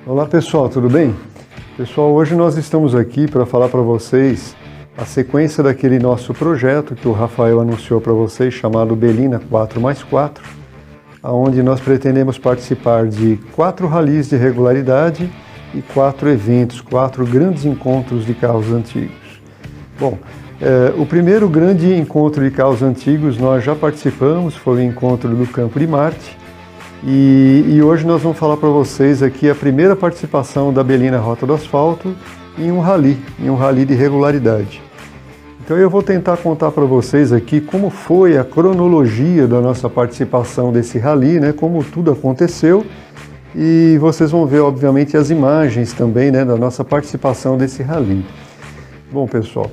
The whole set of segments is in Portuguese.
Olá pessoal, tudo bem? Pessoal, hoje nós estamos aqui para falar para vocês a sequência daquele nosso projeto que o Rafael anunciou para vocês, chamado Belina 4x4, onde nós pretendemos participar de 4 ralis de regularidade e 4 eventos, 4 grandes encontros de carros antigos. Bom, o primeiro grande encontro de carros antigos nós já participamos, foi o encontro do Campo de Marte, e hoje nós vamos falar para vocês aqui a primeira participação da Belina Rota do Asfalto em um rally de regularidade. Então eu vou tentar contar para vocês aqui como foi a cronologia da nossa participação desse rally, né, como tudo aconteceu, e vocês vão ver obviamente as imagens também, né, da nossa participação desse rally. Bom pessoal,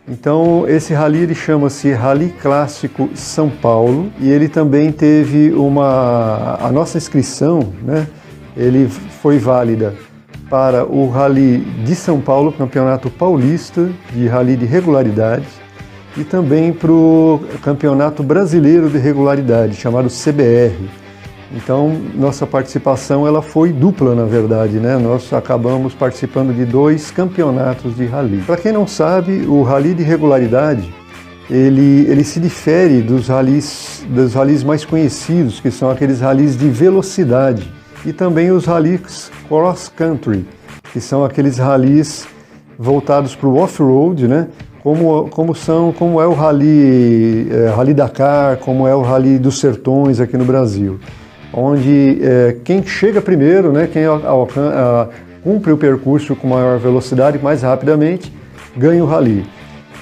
então esse rally ele chama-se Rally Clássico São Paulo e ele também teve a nossa inscrição, né, ele foi válida para o Rally de São Paulo, Campeonato Paulista de Rally de Regularidade, e também para o Campeonato Brasileiro de Regularidade, chamado CBR. Então, nossa participação ela foi dupla, na verdade, né? Nós acabamos participando de 2 campeonatos de rally. Para quem não sabe, o Rally de Regularidade, ele se difere dos ralis mais conhecidos, que são aqueles ralis de velocidade, e também os ralis cross-country, que são aqueles ralis voltados para o off-road, né? Como é o Rally Dakar, como é o Rally dos Sertões aqui no Brasil, onde quem chega primeiro, né, quem cumpre o percurso com maior velocidade mais rapidamente, ganha o rally.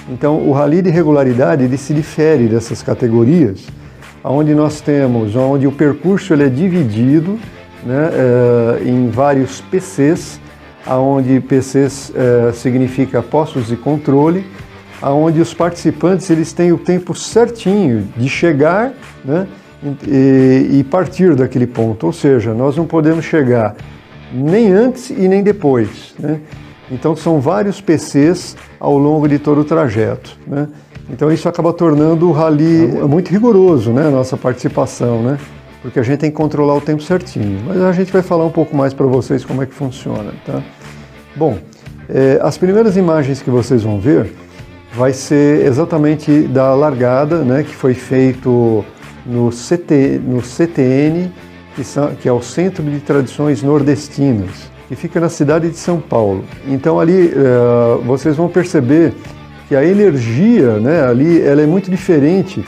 Então o Rally de Regularidade ele se difere dessas categorias, onde o percurso ele é dividido, né, em vários PCs, onde PCs significa postos de controle, onde os participantes eles têm o tempo certinho de chegar, né, e partir daquele ponto, ou seja, nós não podemos chegar nem antes e nem depois, né? Então são vários PCs ao longo de todo o trajeto, né? Então isso acaba tornando o rally muito rigoroso, né, a nossa participação, né? Porque a gente tem que controlar o tempo certinho, mas a gente vai falar um pouco mais para vocês como é que funciona, tá? Bom, as primeiras imagens que vocês vão ver vai ser exatamente da largada, né, que foi feito no CTN, que é o Centro de Tradições Nordestinas, que fica na cidade de São Paulo. Então ali vocês vão perceber que a energia, né, ali ela é muito diferente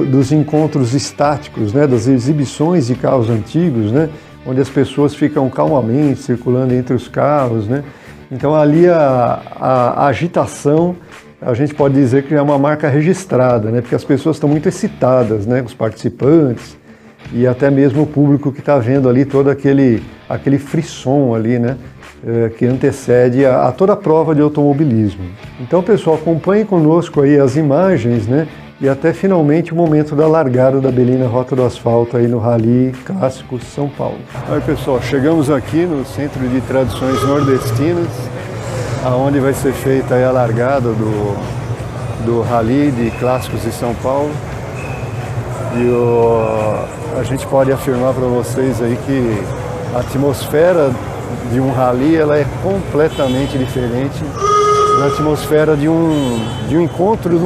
dos encontros estáticos, né, das exibições de carros antigos, né, onde as pessoas ficam calmamente circulando entre os carros, né. Então ali a agitação, a gente pode dizer que é uma marca registrada, né? Porque as pessoas estão muito excitadas, né? Os participantes e até mesmo o público que está vendo ali todo aquele frisson ali, né? Que antecede a toda a prova de automobilismo. Então, pessoal, acompanhem conosco aí as imagens, né? E até finalmente o momento da largada da Belina Rota do Asfalto aí no Rally Clássico São Paulo. Aí, pessoal, chegamos aqui no Centro de Tradições Nordestinas, aonde vai ser feita aí a largada do Rally de Clássicos de São Paulo. E a gente pode afirmar para vocês aí que a atmosfera de um rally ela é completamente diferente da atmosfera de um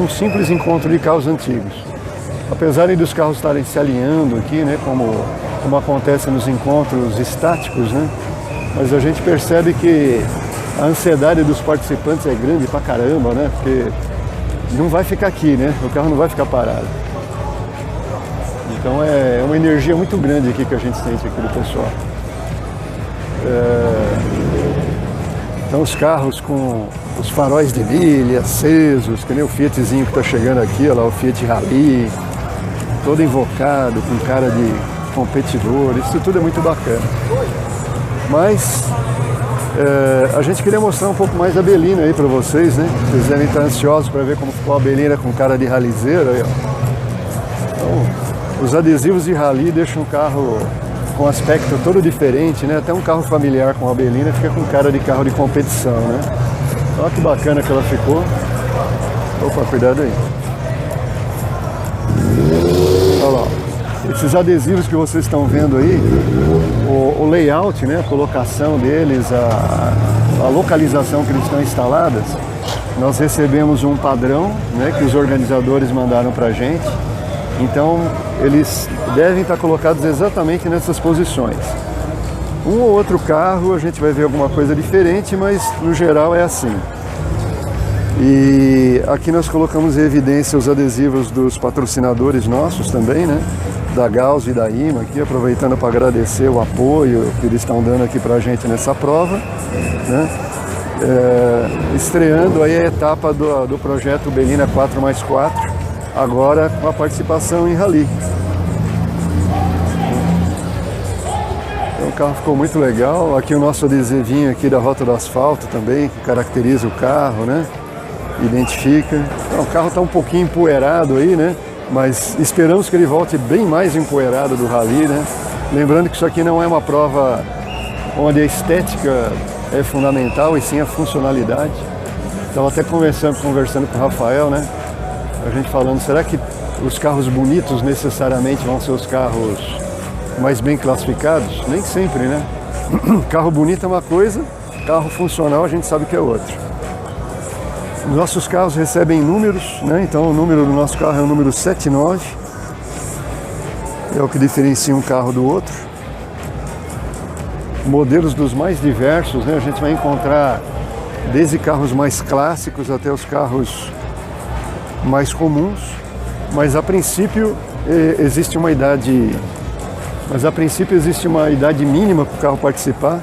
simples encontro de carros antigos. Apesar dos carros estarem se alinhando aqui, né, como acontece nos encontros estáticos, né, mas a gente percebe que a ansiedade dos participantes é grande pra caramba, né? Porque não vai ficar aqui, né? O carro não vai ficar parado. Então é uma energia muito grande aqui que a gente sente aqui do pessoal. Então os carros com os faróis de milha acesos, que nem o Fiatzinho que está chegando aqui, olha lá, o Fiat Rally, todo invocado, com cara de competidor, isso tudo é muito bacana. Mas a gente queria mostrar um pouco mais da Belina aí para vocês, né? Vocês devem estar ansiosos para ver como ficou a Belina com cara de ralizeiro aí, ó. Então, os adesivos de rally deixam o carro com um aspecto todo diferente, né? Até um carro familiar com a Belina fica com cara de carro de competição, né? Olha que bacana que ela ficou. Opa, cuidado aí. Olha lá. Esses adesivos que vocês estão vendo aí, o layout, né, a colocação deles, a localização que eles estão instaladas, nós recebemos um padrão, né, que os organizadores mandaram para a gente. Então, eles devem estar colocados exatamente nessas posições. Um ou outro carro a gente vai ver alguma coisa diferente, mas no geral é assim. E aqui nós colocamos em evidência os adesivos dos patrocinadores nossos também, né? Da Gauss e da IMA, aqui aproveitando para agradecer o apoio que eles estão dando aqui para a gente nessa prova, né? Estreando aí a etapa do projeto Belina 4x4, agora com a participação em rally. Então o carro ficou muito legal. Aqui o nosso adesivinho aqui da Rota do Asfalto também, que caracteriza o carro, né? Identifica. Então, o carro está um pouquinho empoeirado aí, né? Mas esperamos que ele volte bem mais empoeirado do rally, né? Lembrando que isso aqui não é uma prova onde a estética é fundamental e sim a funcionalidade. Estava até conversando com o Rafael, né? A gente falando, será que os carros bonitos necessariamente vão ser os carros mais bem classificados? Nem sempre, né? Carro bonito é uma coisa, carro funcional a gente sabe que é outra. Nossos carros recebem números, né? Então o número do nosso carro é o número 79, é o que diferencia um carro do outro. Modelos dos mais diversos, né? A gente vai encontrar desde carros mais clássicos até os carros mais comuns, mas a princípio existe uma idade mínima para o carro participar,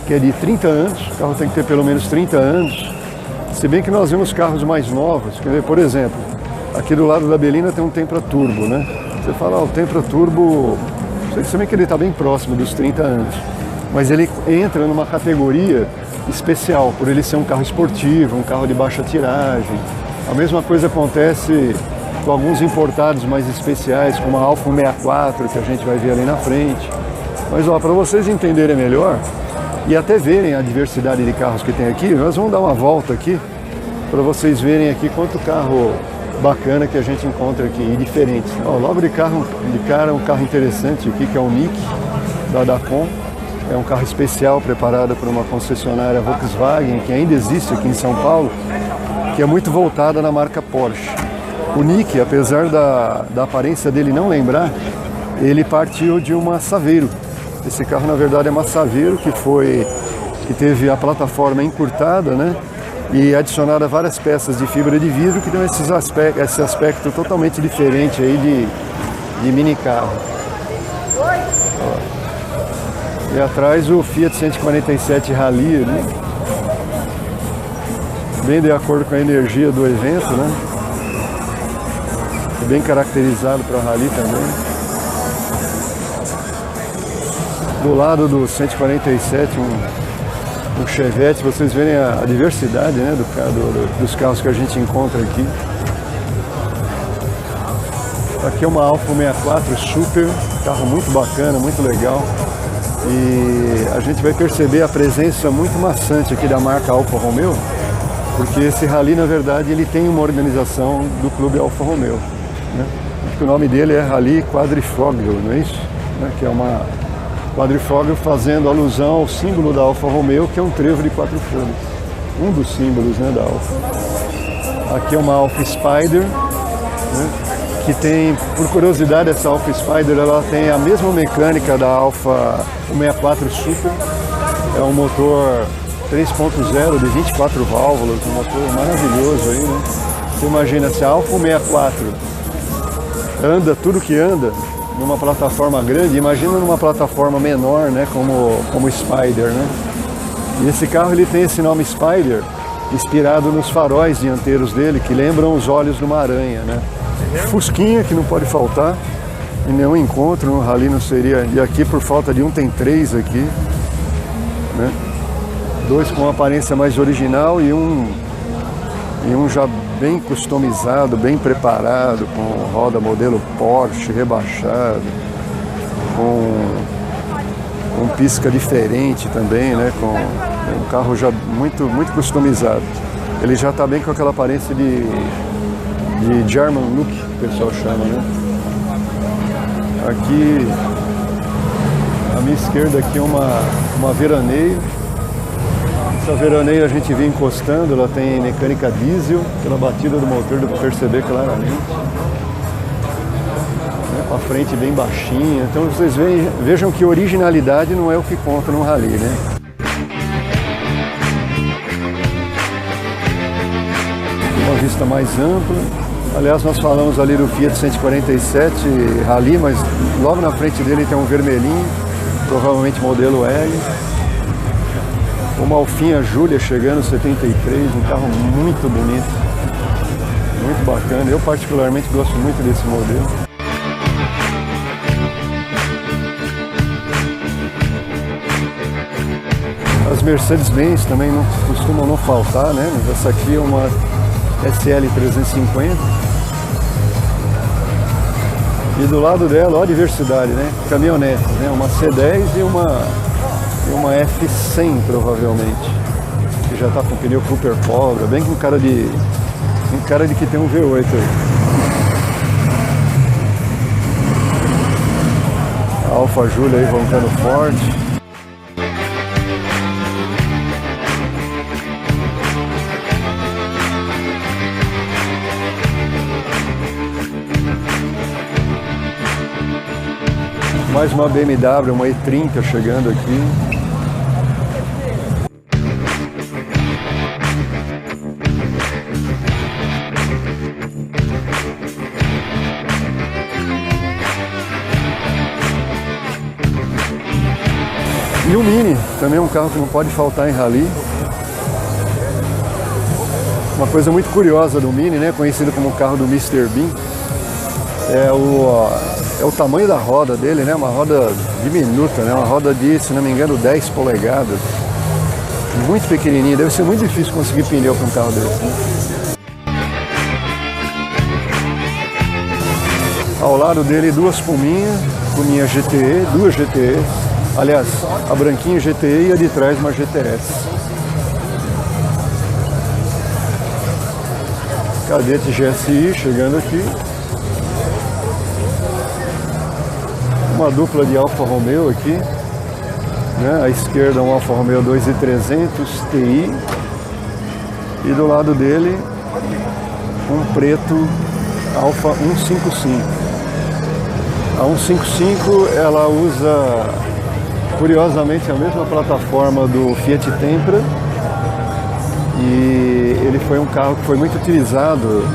que é de 30 anos, o carro tem que ter pelo menos 30 anos. Se bem que nós vemos carros mais novos, por exemplo, aqui do lado da Belina tem um Tempra Turbo, né? Você fala, o Tempra Turbo, se bem que ele está bem próximo dos 30 anos, mas ele entra numa categoria especial, por ele ser um carro esportivo, um carro de baixa tiragem. A mesma coisa acontece com alguns importados mais especiais, como a Alfa 64, que a gente vai ver ali na frente. Mas para vocês entenderem melhor, e até verem a diversidade de carros que tem aqui, nós vamos dar uma volta aqui para vocês verem aqui quanto carro bacana que a gente encontra aqui e diferentes. Logo de cara um carro interessante aqui, que é o Nick da Dacom. É um carro especial preparado por uma concessionária Volkswagen que ainda existe aqui em São Paulo, que é muito voltada na marca Porsche. O Nick, apesar da aparência dele não lembrar, ele partiu de uma Saveiro. Esse carro, na verdade, é uma Saveiro que teve a plataforma encurtada, né? E adicionada várias peças de fibra de vidro que dão esse aspecto totalmente diferente aí de mini carro. E atrás o Fiat 147 Rally, né? Bem de acordo com a energia do evento, né? Bem caracterizado para Rally também. Do lado do 147, um Chevette, vocês verem a diversidade, né, dos carros que a gente encontra aqui. Aqui é uma Alfa 64 Super, carro muito bacana, muito legal. E a gente vai perceber a presença muito maçante aqui da marca Alfa Romeo, porque esse Rally, na verdade, ele tem uma organização do Clube Alfa Romeo, né? Acho que o nome dele é Rally Quadrifoglio, não é isso? Que é uma quadrifoglio fazendo alusão ao símbolo da Alfa Romeo, que é um trevo de 4 folhas. Um dos símbolos, né, da Alfa. Aqui é uma Alfa Spider, né, que tem, por curiosidade, essa Alfa Spider ela tem a mesma mecânica da Alfa 64 Super. É um motor 3.0 de 24 válvulas, um motor maravilhoso aí, né? Você imagina, se a Alfa 64 anda tudo que anda numa plataforma grande, imagina numa plataforma menor, né, como o Spider, né? E esse carro ele tem esse nome Spider, inspirado nos faróis dianteiros dele, que lembram os olhos de uma aranha, né? Fusquinha, que não pode faltar, em nenhum encontro no Rally não seria, e aqui por falta de um tem 3 aqui, né? 2 com uma aparência mais original e um já bem customizado, bem preparado, com roda modelo Porsche rebaixado, com pisca diferente também, né? Com um carro já muito customizado. Ele já está bem com aquela aparência de German look, que o pessoal chama, né? Aqui, à minha esquerda aqui uma veraneio. Essa veraneio a gente vem encostando, ela tem mecânica diesel, pela batida do motor dá para perceber claramente. A frente bem baixinha, então vocês vejam que originalidade não é o que conta no rally, né? Uma vista mais ampla. Aliás, nós falamos ali do Fiat 147 Rally, mas logo na frente dele tem um vermelhinho, provavelmente modelo L. Uma Alfinha Giulia chegando 73, um carro muito bonito, muito bacana. Eu particularmente gosto muito desse modelo. As Mercedes-Benz também não costumam não faltar, né? Mas essa aqui é uma SL 350. E do lado dela, olha a diversidade, né? Caminhonetes, né? Uma C10 e uma F100 provavelmente. Que já está com pneu Cooper Cobra, bem com cara de que tem um V8 aí. A Alfa Giulia aí roncando forte. Mais uma BMW, uma E30 chegando aqui. E o Mini, também é um carro que não pode faltar em rally. Uma coisa muito curiosa do Mini, né, conhecido como o carro do Mr. Bean, é o tamanho da roda dele, né? Uma roda diminuta, né? Uma roda de, se não me engano, 10 polegadas. Muito pequenininha, deve ser muito difícil conseguir pneu para um carro desse, né? Ao lado dele, duas Puminha GTE, duas GTEs. Aliás, a branquinha GTE e a de trás uma GTS. Cadete GSI chegando aqui. Uma dupla de Alfa Romeo aqui, né? À esquerda um Alfa Romeo 2300 Ti e do lado dele um preto Alfa 155. A 155 ela usa curiosamente a mesma plataforma do Fiat Tempra e ele foi um carro que foi muito utilizado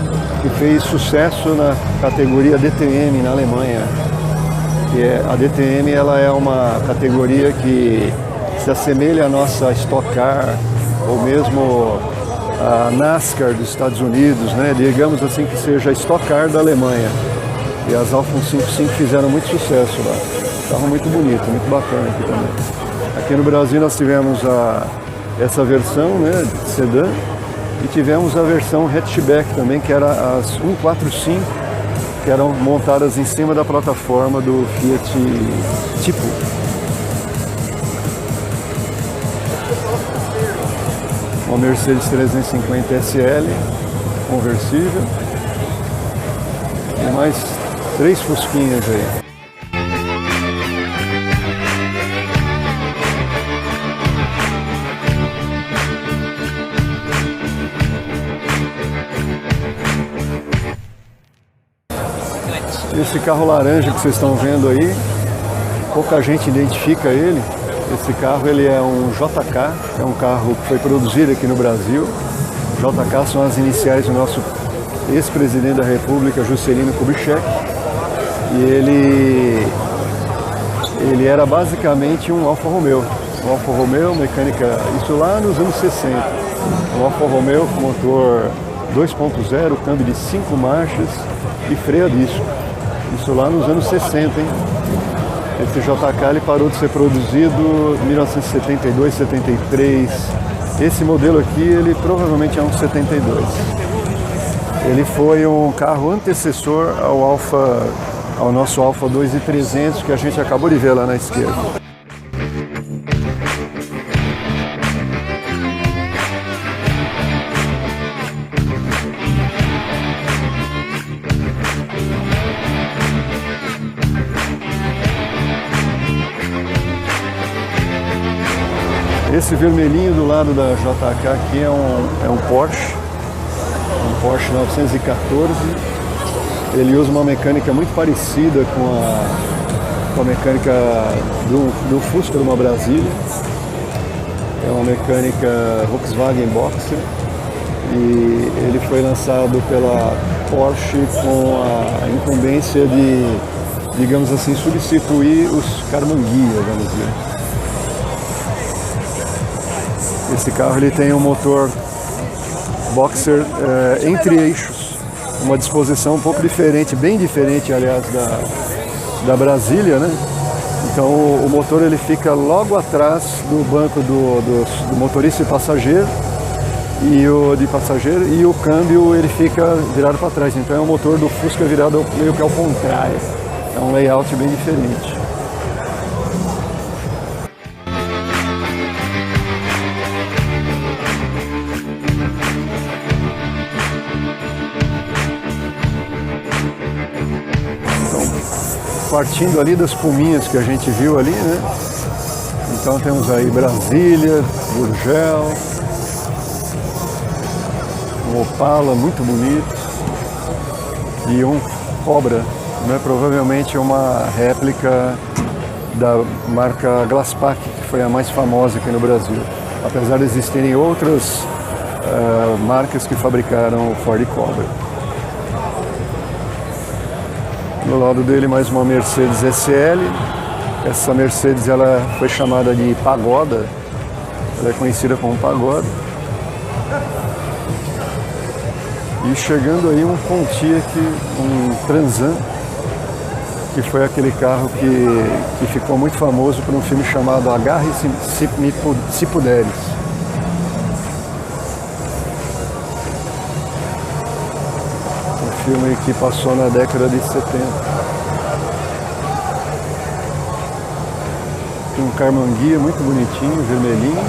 e fez sucesso na categoria DTM na Alemanha. A DTM ela é uma categoria que se assemelha à nossa Stock Car ou mesmo a NASCAR dos Estados Unidos, né? Digamos assim que seja a Stock Car da Alemanha. E as Alfa 155 fizeram muito sucesso lá. Carro muito bonito, muito bacana aqui também. Aqui no Brasil nós tivemos essa versão, né, de sedã e tivemos a versão hatchback também, que era as 145, que eram montadas em cima da plataforma do Fiat Tipo. Uma Mercedes 350 SL, conversível. E mais 3 Fusquinhas aí. Esse carro laranja que vocês estão vendo aí, pouca gente identifica ele. Esse carro ele é um JK, é um carro que foi produzido aqui no Brasil. JK são as iniciais do nosso ex-presidente da República, Juscelino Kubitschek. E ele era basicamente um Alfa Romeo. Um Alfa Romeo, mecânica, isso lá nos anos 60. Um Alfa Romeo com motor 2.0, câmbio de 5 marchas e freio a disco. Isso lá nos anos 60, hein? Esse JK ele parou de ser produzido em 1972, 73. Esse modelo aqui, ele provavelmente é um 72. Ele foi um carro antecessor ao nosso Alfa 2300 que a gente acabou de ver lá na esquerda. Esse vermelhinho do lado da JK aqui é um Porsche 914. Ele usa uma mecânica muito parecida com a mecânica do Fusca, de uma Brasília. É uma mecânica Volkswagen Boxer e ele foi lançado pela Porsche com a incumbência de, digamos assim, substituir os Carmanguia, vamos dizer. Esse carro ele tem um motor Boxer entre eixos, uma disposição um pouco diferente, bem diferente, aliás, da Brasília, né? Então o motor ele fica logo atrás do banco do motorista e passageiro e o câmbio ele fica virado para trás. Então é um motor do Fusca virado meio que ao contrário. É um layout bem diferente. Partindo ali das puminhas que a gente viu ali, né? Então temos aí Brasília, Gurgel, um Opala muito bonito e um Cobra, né? Provavelmente uma réplica da marca Glasspack, que foi a mais famosa aqui no Brasil. Apesar de existirem outras marcas que fabricaram o Ford Cobra. Do lado dele mais uma Mercedes SL. Essa Mercedes ela foi chamada de Pagoda. Ela é conhecida como Pagoda. E chegando aí um Pontiac, um Transan, que foi aquele carro que ficou muito famoso por um filme chamado Agarre-se se Puderes. Filme que passou na década de 70. Tem um Carmanguia muito bonitinho, vermelhinho,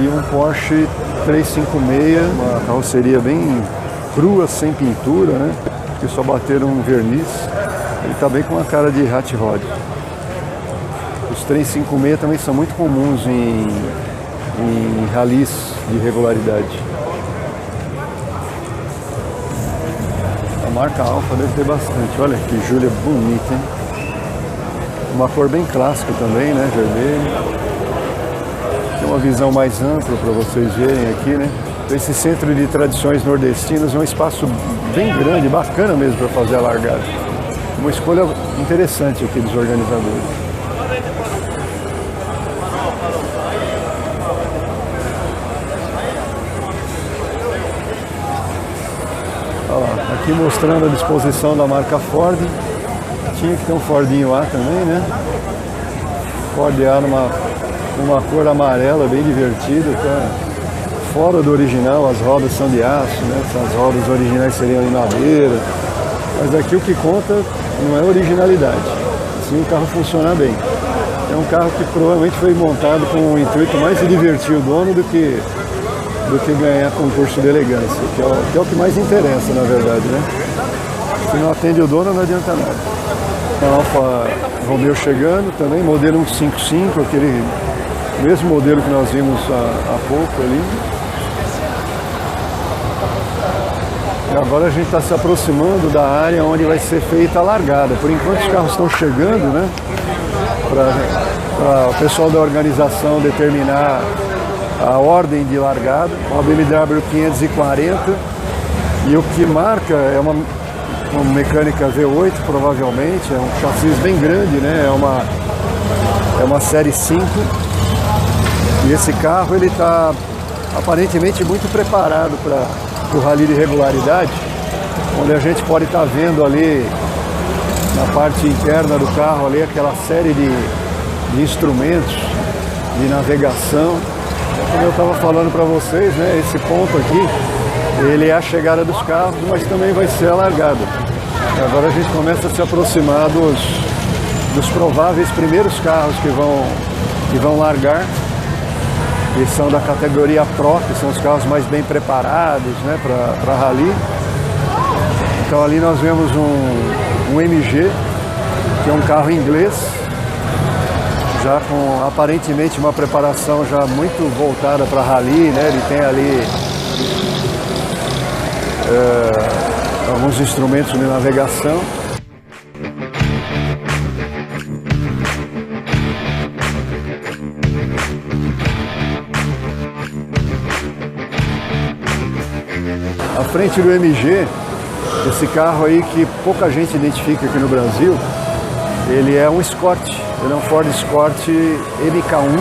e um Porsche 356, uma carroceria bem crua, sem pintura, né? Que só bateram um verniz. Ele está bem com a cara de hot rod. Os 356 também são muito comuns em ralis de regularidade. A marca Alfa deve ter bastante. Olha que Júlia bonita, hein? Uma cor bem clássica também, né? Vermelho. Tem uma visão mais ampla para vocês verem aqui, né? Esse centro de tradições nordestinas é um espaço bem grande, bacana mesmo para fazer a largada. Uma escolha interessante aqui dos organizadores. Aqui mostrando a disposição da marca Ford. Tinha que ter um Fordinho A também, né? Ford A numa cor amarela bem divertida, tá? Fora do original, as rodas são de aço, né? As rodas originais seriam de madeira. Mas aqui o que conta não é originalidade, sim o carro funcionar bem. É um carro que provavelmente foi montado com o intuito mais de divertir o dono do que ganhar concurso de elegância, que é o que mais interessa, na verdade, né? Se não atende o dono, não adianta nada. A Alfa Romeo chegando também, modelo 155, aquele mesmo modelo que nós vimos há pouco ali. E agora a gente está se aproximando da área onde vai ser feita a largada. Por enquanto os carros estão chegando, né? Para o pessoal da organização determinar a ordem de largada, uma BMW 540, e o que marca é uma mecânica V8 provavelmente, é um chassi bem grande, né? É uma série 5, e esse carro ele está aparentemente muito preparado para o rally de regularidade, onde a gente pode estar vendo ali na parte interna do carro ali aquela série de instrumentos de navegação. Como eu estava falando para vocês, né, esse ponto aqui, ele é a chegada dos carros, mas também vai ser a largada. Agora a gente começa a se aproximar dos prováveis primeiros carros que vão largar, que são da categoria Pro, que são os carros mais bem preparados, né, para rally. Então ali nós vemos um MG, que é um carro inglês, já com aparentemente uma preparação já muito voltada para rally, né? Ele tem ali alguns instrumentos de navegação. À frente do MG, esse carro aí que pouca gente identifica aqui no Brasil, ele é um Escort, ele é um Ford Escort MK1,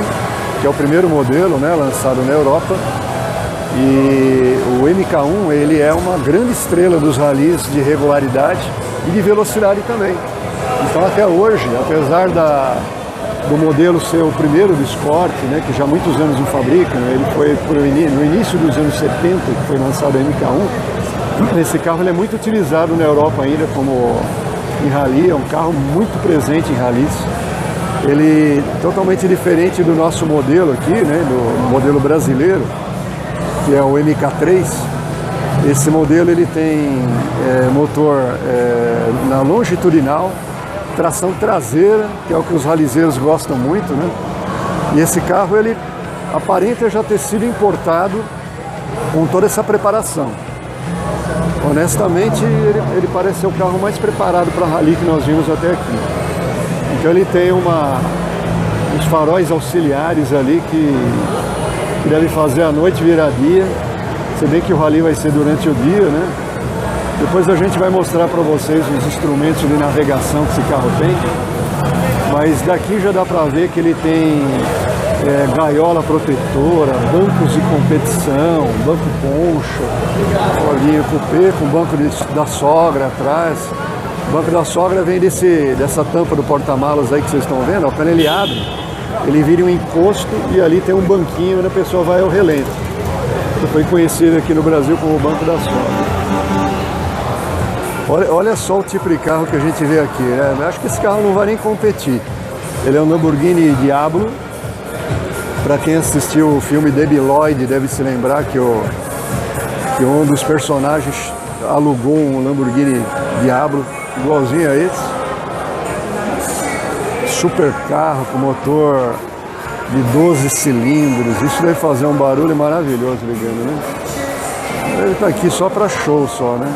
que é o primeiro modelo, né, lançado na Europa. E o MK1 ele é uma grande estrela dos ralis de regularidade e de velocidade também. Então até hoje, apesar do modelo ser o primeiro do Escort, né, que já há muitos anos não fabrica, né, ele foi no início dos anos 70 que foi lançado o MK1, esse carro ele é muito utilizado na Europa ainda como em rally, é um carro muito presente em ralis. Ele totalmente diferente do nosso modelo aqui, né, do modelo brasileiro, que é o MK3. Esse modelo ele tem motor na longitudinal, tração traseira, que é o que os ralizeiros gostam muito, né? E esse carro ele aparenta já ter sido importado com toda essa preparação. Honestamente, ele parece ser o carro mais preparado para rally que nós vimos até aqui. Então ele tem uns faróis auxiliares ali que deve fazer a noite virar dia, se bem que o rally vai ser durante o dia, né? Depois a gente vai mostrar para vocês os instrumentos de navegação que esse carro tem, mas daqui já dá para ver que ele tem gaiola protetora, bancos de competição, banco poncho, olhinho cupê com banco da sogra atrás. O banco da sogra vem dessa tampa do porta-malas aí que vocês estão vendo, ó, quando ele abre, ele vira um encosto e ali tem um banquinho onde a pessoa vai ao relento. Foi conhecido aqui no Brasil como o banco da sogra. Olha só o tipo de carro que a gente vê aqui, né? Eu acho que esse carro não vai nem competir. Ele é um Lamborghini Diablo. Para quem assistiu o filme Debi Lloyd deve se lembrar que um dos personagens alugou um Lamborghini Diablo igualzinho a esse. Super carro com motor de 12 cilindros. Isso deve fazer um barulho maravilhoso ligando, né? Ele está aqui só para show só, né?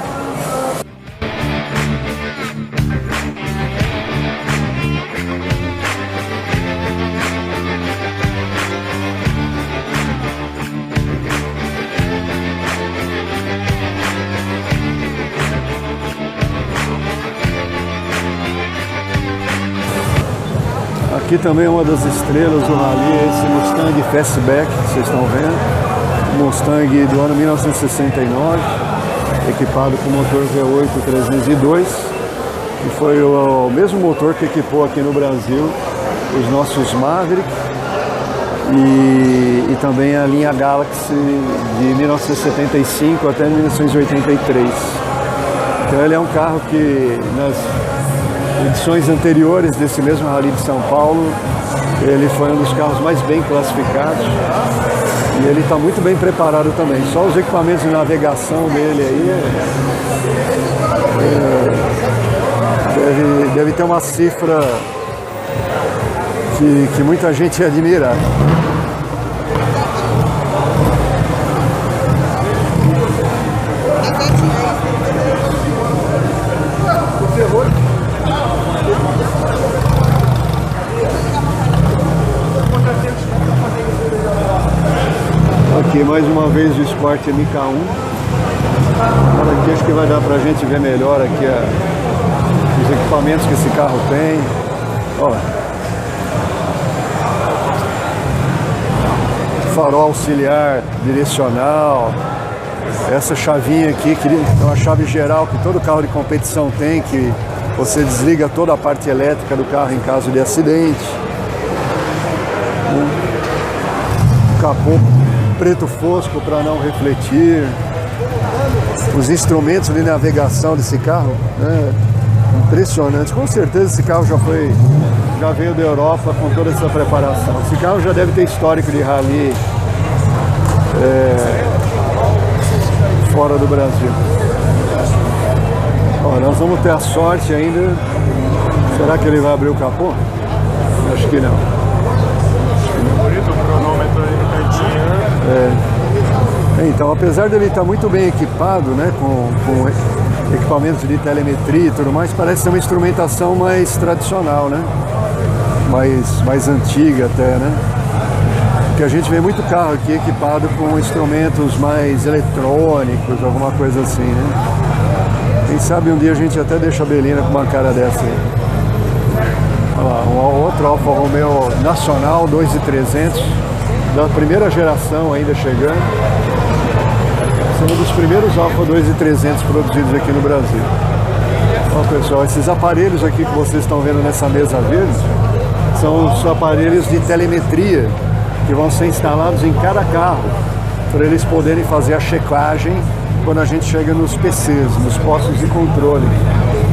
Aqui também é uma das estrelas do rally, esse Mustang Fastback, que vocês estão vendo. Mustang do ano 1969, equipado com motor V8 302, que foi o mesmo motor que equipou aqui no Brasil os nossos Maverick e também a linha Galaxy de 1975 até 1983. Então ele é um carro que nas edições anteriores desse mesmo Rally de São Paulo, ele foi um dos carros mais bem classificados e ele está muito bem preparado também. Só os equipamentos de navegação dele aí deve ter uma cifra que muita gente admira. Aqui mais uma vez o Escort MK1. Agora aqui acho que vai dar pra gente ver melhor aqui os equipamentos que esse carro tem. Ó, farol auxiliar direcional, essa chavinha aqui que é uma chave geral que todo carro de competição tem, que você desliga toda a parte elétrica do carro em caso de acidente. Capô preto fosco para não refletir. Os instrumentos de navegação desse carro, né, impressionantes. Com certeza esse carro já veio da Europa com toda essa preparação. Esse carro já deve ter histórico de rally fora do Brasil. Ó, nós vamos ter a sorte ainda. Será que ele vai abrir o capô? Acho que não. então apesar dele estar muito bem equipado, né, com equipamentos de telemetria e tudo mais, parece ser uma instrumentação mais tradicional, né? Mais antiga até, né? Porque a gente vê muito carro aqui equipado com instrumentos mais eletrônicos, alguma coisa assim, né? Quem sabe um dia a gente até deixa a Belina com uma cara dessa aí. Olha lá, um outro Alfa Romeo Nacional 2300, da primeira geração ainda chegando. Esse é um dos primeiros Alfa 2300 produzidos aqui no Brasil. Ó, pessoal, esses aparelhos aqui que vocês estão vendo nessa mesa verde são os aparelhos de telemetria que vão ser instalados em cada carro para eles poderem fazer a checagem quando a gente chega nos PCs, nos postos de controle,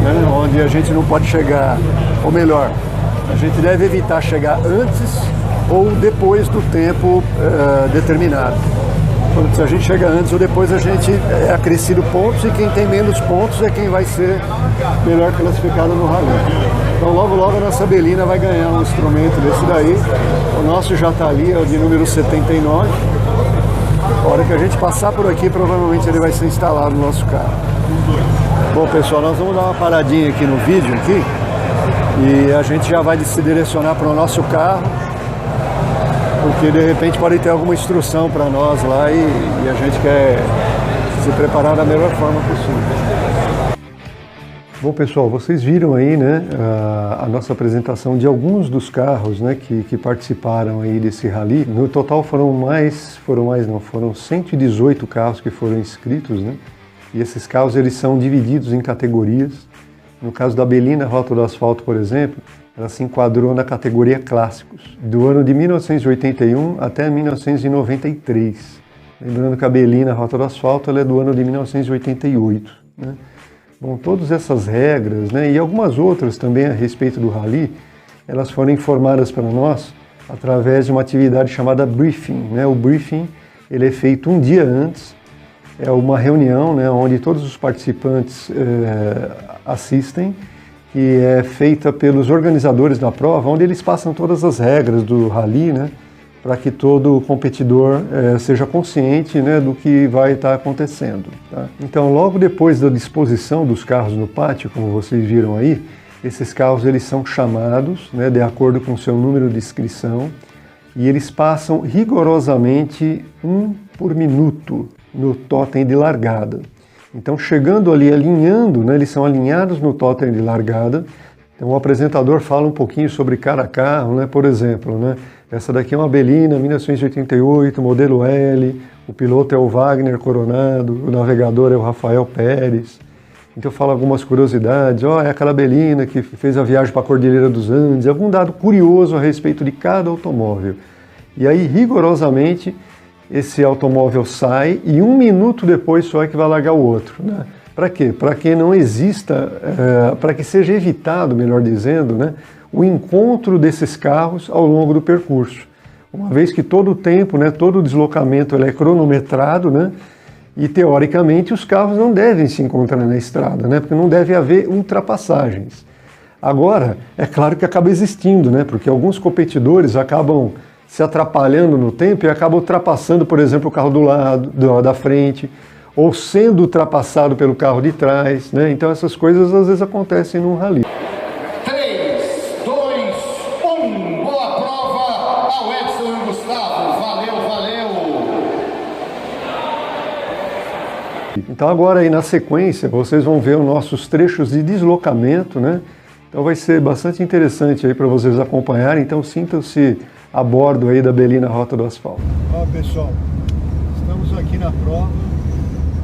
né, onde a gente não pode chegar, ou melhor, a gente deve evitar chegar antes ou depois do tempo determinado. Se a gente chega antes ou depois, a gente é acrescido pontos, e quem tem menos pontos é quem vai ser melhor classificado no rally. Então logo logo a nossa Belina vai ganhar um instrumento desse daí. O nosso já está ali, é o de número 79. A hora que a gente passar por aqui, provavelmente ele vai ser instalado no nosso carro. Bom, pessoal, nós vamos dar uma paradinha aqui no vídeo aqui, e a gente já vai se direcionar para o nosso carro, porque de repente pode ter alguma instrução para nós lá, e a gente quer se preparar da melhor forma possível. Bom, pessoal, vocês viram aí, né, a nossa apresentação de alguns dos carros, né, que participaram aí desse rally. No total foram 118 carros que foram inscritos, né? E esses carros eles são divididos em categorias. No caso da Belina Rota do Asfalto, por exemplo, ela se enquadrou na categoria clássicos, do ano de 1981 até 1993. Lembrando que a Belina Rota do Asfalto ela é do ano de 1988, né? Bom, todas essas regras, né, e algumas outras também a respeito do rally, elas foram informadas para nós através de uma atividade chamada briefing, né? O briefing ele é feito um dia antes, é uma reunião, né, onde todos os participantes assistem, que é feita pelos organizadores da prova, onde eles passam todas as regras do rally, né, para que todo competidor seja consciente, né, do que vai estar acontecendo. Tá? Então, logo depois da disposição dos carros no pátio, como vocês viram aí, esses carros eles são chamados, né, de acordo com o seu número de inscrição, e eles passam rigorosamente 1 por minuto no totem de largada. Então, chegando ali, alinhando, né, eles são alinhados no totem de largada. Então, o apresentador fala um pouquinho sobre cada carro, né, por exemplo, né, essa daqui é uma Belina 1988, modelo L, o piloto é o Wagner Coronado, o navegador é o Rafael Pérez. Então, fala algumas curiosidades, é aquela Belina que fez a viagem para a Cordilheira dos Andes, algum dado curioso a respeito de cada automóvel. E aí, rigorosamente, esse automóvel sai e 1 minuto depois só é que vai largar o outro, né? Para quê? Para que não exista, para que seja evitado, melhor dizendo, né, o encontro desses carros ao longo do percurso. Uma vez que todo o tempo, né, todo o deslocamento ele é cronometrado, né, e teoricamente os carros não devem se encontrar na estrada, né, porque não deve haver ultrapassagens. Agora, é claro que acaba existindo, né, porque alguns competidores acabam se atrapalhando no tempo e acabam ultrapassando, por exemplo, o carro do lado, da frente, ou sendo ultrapassado pelo carro de trás, né? Então essas coisas às vezes acontecem num rally. 3, 2, 1, boa prova ao Edson e Gustavo, valeu! Então agora aí na sequência vocês vão ver os nossos trechos de deslocamento, né? Então vai ser bastante interessante aí para vocês acompanharem, então sintam-se a bordo aí da Belina Rota do Asfalto. Ó, pessoal, estamos aqui na prova.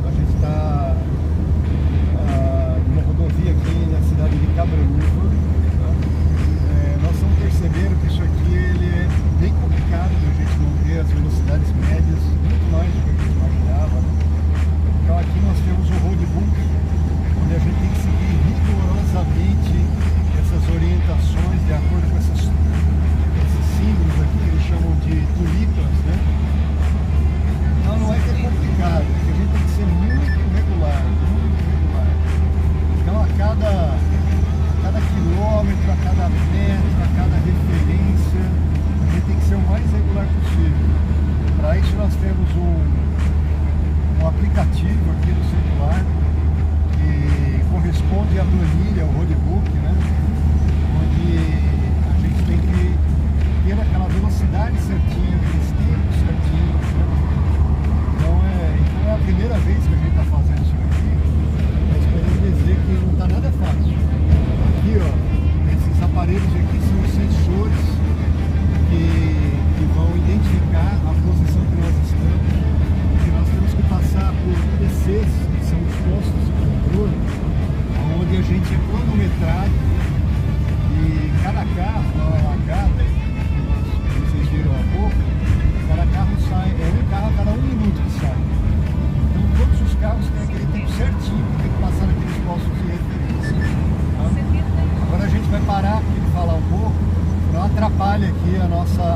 A gente está numa rodovia aqui na cidade de Cabreúva. Tá? Nós estamos percebendo que isso aqui ele é bem complicado de a gente manter as velocidades médias, muito mais do que a gente imaginava. Então aqui nós temos o roadbook, onde a gente tem que seguir rigorosamente essas orientações de acordo com esses símbolos aqui que eles chamam de tulipas, né? Não é que é complicado, é que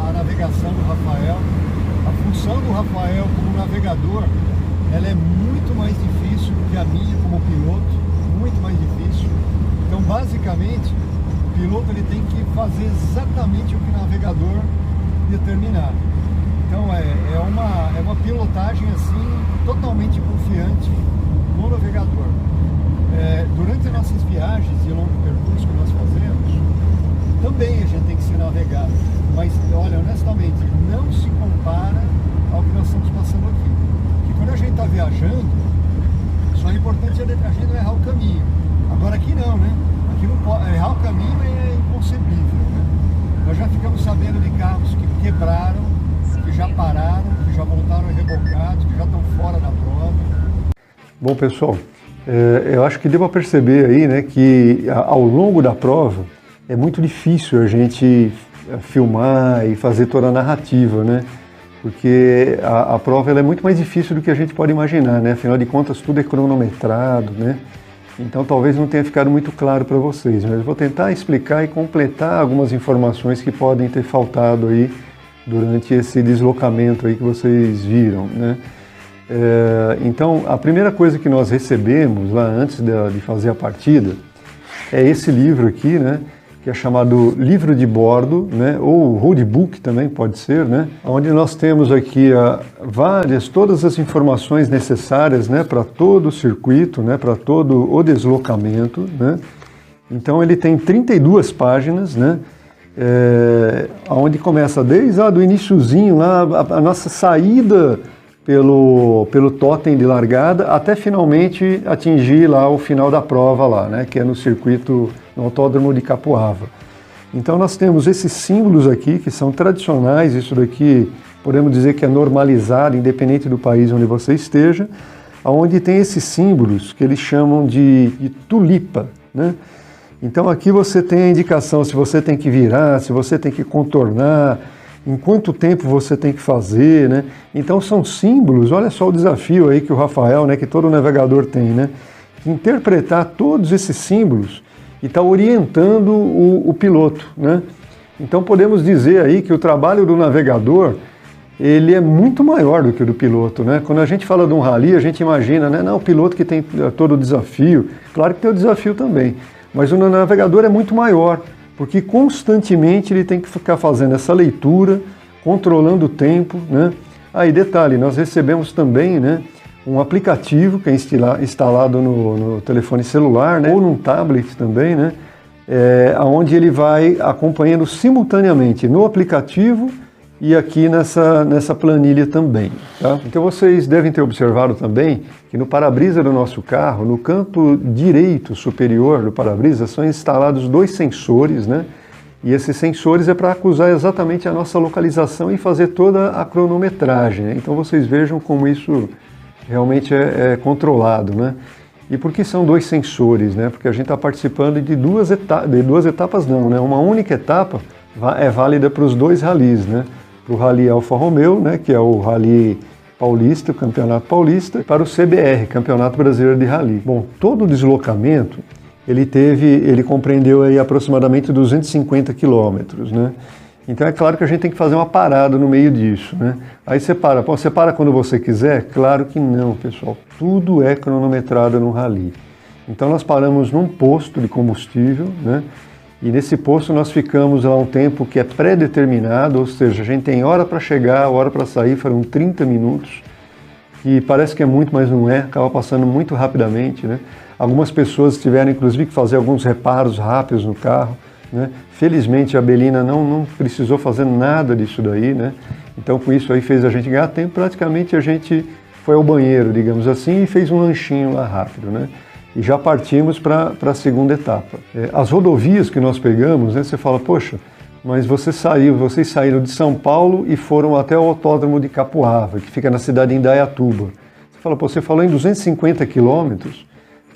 a navegação do Rafael. A função do Rafael como navegador, ela é muito mais difícil do que a minha como piloto, muito mais difícil. Então, basicamente, o piloto ele tem que fazer exatamente o que o navegador determinar. Então, é uma pilotagem assim, totalmente confiante no navegador. Durante as nossas viagens de longo percurso que nós fazemos, também a gente tem que ser navegado. Mas, olha, honestamente, não se compara ao que nós estamos passando aqui. Porque quando a gente está viajando, só é importante a gente não errar o caminho. Agora aqui não, né? Aqui não pode, errar o caminho é inconcebível, né? Nós já ficamos sabendo de carros que quebraram, que já pararam, que já voltaram rebocados, que já estão fora da prova. Bom, pessoal, eu acho que deu para perceber aí, né, que ao longo da prova é muito difícil a gente filmar e fazer toda a narrativa, né? Porque a prova ela é muito mais difícil do que a gente pode imaginar, né? Afinal de contas, tudo é cronometrado, né? Então talvez não tenha ficado muito claro para vocês, mas eu vou tentar explicar e completar algumas informações que podem ter faltado aí durante esse deslocamento aí que vocês viram, né? Então, a primeira coisa que nós recebemos lá antes de fazer a partida é esse livro aqui, né? Que é chamado Livro de Bordo, né? Ou Roadbook também pode ser, né? Onde nós temos aqui todas as informações necessárias, né? Para todo o circuito, né? Para todo o deslocamento, né? Então ele tem 32 páginas, né? Onde começa desde do iniciozinho lá, a nossa saída pelo totem de largada até finalmente atingir lá o final da prova lá, né, que é no circuito, no Autódromo de Capuava. Então nós temos esses símbolos aqui que são tradicionais, isso daqui podemos dizer que é normalizado, independente do país onde você esteja, onde tem esses símbolos que eles chamam de tulipa, né? Então aqui você tem a indicação se você tem que virar, se você tem que contornar, em quanto tempo você tem que fazer, né? Então são símbolos, olha só o desafio aí que o Rafael, né, que todo navegador tem, né? Interpretar todos esses símbolos e estar orientando o piloto, né? Então podemos dizer aí que o trabalho do navegador, ele é muito maior do que o do piloto, né? Quando a gente fala de um rally, a gente imagina, né? Não, o piloto que tem todo o desafio, claro que tem o desafio também, mas o navegador é muito maior, porque constantemente ele tem que ficar fazendo essa leitura, controlando o tempo, né? Aí, detalhe, nós recebemos também, né, um aplicativo que é instalado no telefone celular, né, ou num tablet também, né, onde ele vai acompanhando simultaneamente no aplicativo e aqui nessa planilha também, tá? Então vocês devem ter observado também que no para-brisa do nosso carro, no canto direito superior do para-brisa, são instalados 2 sensores, né? E esses sensores é para acusar exatamente a nossa localização e fazer toda a cronometragem, né? Então vocês vejam como isso realmente é controlado, né? E por que são 2 sensores, né? Porque a gente está participando de duas etapas não, né? Uma única etapa é válida para os 2 ralis, né? Para o Rally Alfa Romeo, né, que é o Rally Paulista, o Campeonato Paulista, e para o CBR, Campeonato Brasileiro de Rally. Bom, todo o deslocamento, ele compreendeu aí aproximadamente 250 quilômetros, né? Então é claro que a gente tem que fazer uma parada no meio disso, né? Aí você para quando você quiser? Claro que não, pessoal. Tudo é cronometrado no Rally. Então nós paramos num posto de combustível, né? E nesse posto nós ficamos lá um tempo que é pré-determinado, ou seja, a gente tem hora para chegar, hora para sair, foram 30 minutos, que parece que é muito, mas não é, acaba passando muito rapidamente, né? Algumas pessoas tiveram inclusive que fazer alguns reparos rápidos no carro, né? Felizmente a Belina não precisou fazer nada disso daí, né? Então com isso aí fez a gente ganhar tempo, praticamente a gente foi ao banheiro, digamos assim, e fez um lanchinho lá rápido, né? E já partimos para a segunda etapa. As rodovias que nós pegamos, né, você fala, poxa, mas vocês saíram de São Paulo e foram até o Autódromo de Capuava, que fica na cidade de Indaiatuba. Você fala, pô, você falou em 250 quilômetros,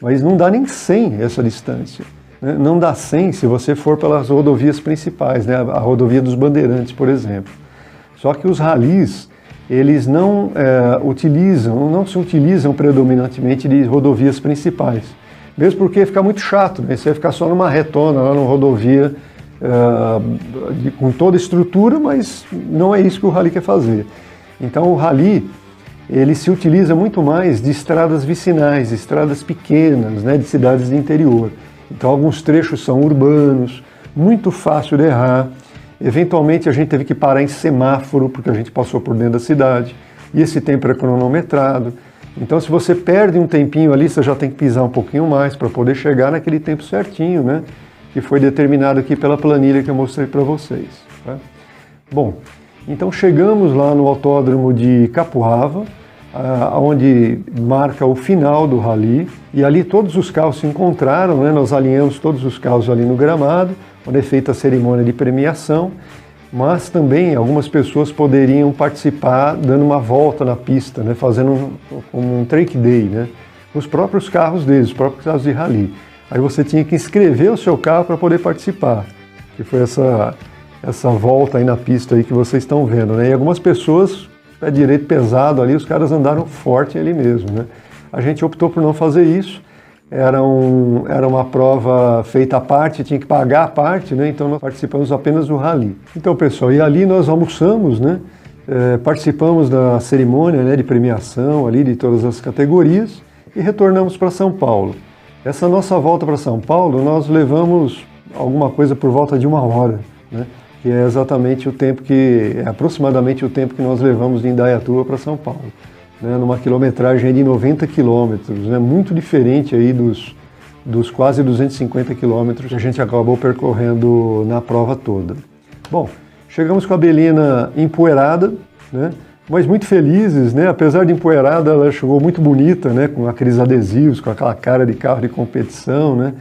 mas não dá nem 100 essa distância, né? Não dá 100 se você for pelas rodovias principais, né? A rodovia dos Bandeirantes, por exemplo. Só que os ralis, eles não se utilizam predominantemente de rodovias principais. Mesmo porque fica muito chato, né? Você vai ficar só numa retona, lá numa rodovia com toda a estrutura, mas não é isso que o rally quer fazer. Então o rally, ele se utiliza muito mais de estradas vicinais, estradas pequenas, né, de cidades do interior. Então alguns trechos são urbanos, muito fácil de errar. Eventualmente a gente teve que parar em semáforo, porque a gente passou por dentro da cidade, e esse tempo era cronometrado. Então se você perde um tempinho ali, você já tem que pisar um pouquinho mais para poder chegar naquele tempo certinho, né? Que foi determinado aqui pela planilha que eu mostrei para vocês. Tá? Bom, então chegamos lá no autódromo de Capuava, onde marca o final do rally, e ali todos os carros se encontraram, né? Nós alinhamos todos os carros ali no gramado, onde é feita a cerimônia de premiação, mas também algumas pessoas poderiam participar dando uma volta na pista, né? Fazendo um track day, né? Os próprios carros deles, os próprios carros de rally. Aí você tinha que inscrever o seu carro para poder participar, que foi essa volta aí na pista aí que vocês estão vendo, né? E algumas pessoas, pé direito pesado ali, os caras andaram forte ali mesmo, né? A gente optou por não fazer isso, era uma prova feita à parte, tinha que pagar à parte, né? Então nós participamos apenas do rally. Então pessoal, e ali nós almoçamos, né? Participamos da cerimônia, né, de premiação ali de todas as categorias e retornamos para São Paulo. Essa nossa volta para São Paulo, nós levamos alguma coisa por volta de 1 hora, né? Que é exatamente o tempo aproximadamente o tempo que nós levamos de Indaiatuba para São Paulo, né? Numa quilometragem de 90 quilômetros, né? Muito diferente aí dos quase 250 quilômetros que a gente acabou percorrendo na prova toda. Bom, chegamos com a Belina empoeirada, né? Mas muito felizes, né? Apesar de empoeirada, ela chegou muito bonita, né? Com aqueles adesivos, com aquela cara de carro de competição, né?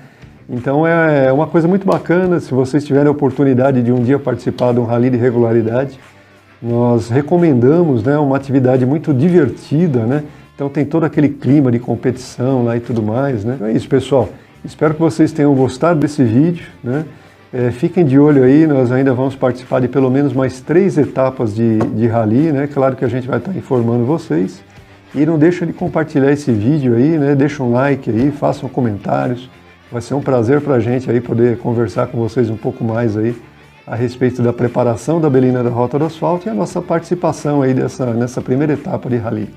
Então é uma coisa muito bacana, se vocês tiverem a oportunidade de um dia participar de um rally de regularidade, nós recomendamos, né? Uma atividade muito divertida, né? Então tem todo aquele clima de competição lá e tudo mais, né? Então é isso, pessoal. Espero que vocês tenham gostado desse vídeo, né? Fiquem de olho aí, nós ainda vamos participar de pelo menos mais 3 etapas de rally, né? Claro que a gente vai estar informando vocês. E não deixa de compartilhar esse vídeo aí, né? Deixa um like aí, façam comentários. Vai ser um prazer para a gente aí poder conversar com vocês um pouco mais aí a respeito da preparação da Belina da Rota do Asfalto e a nossa participação aí nessa primeira etapa de rally.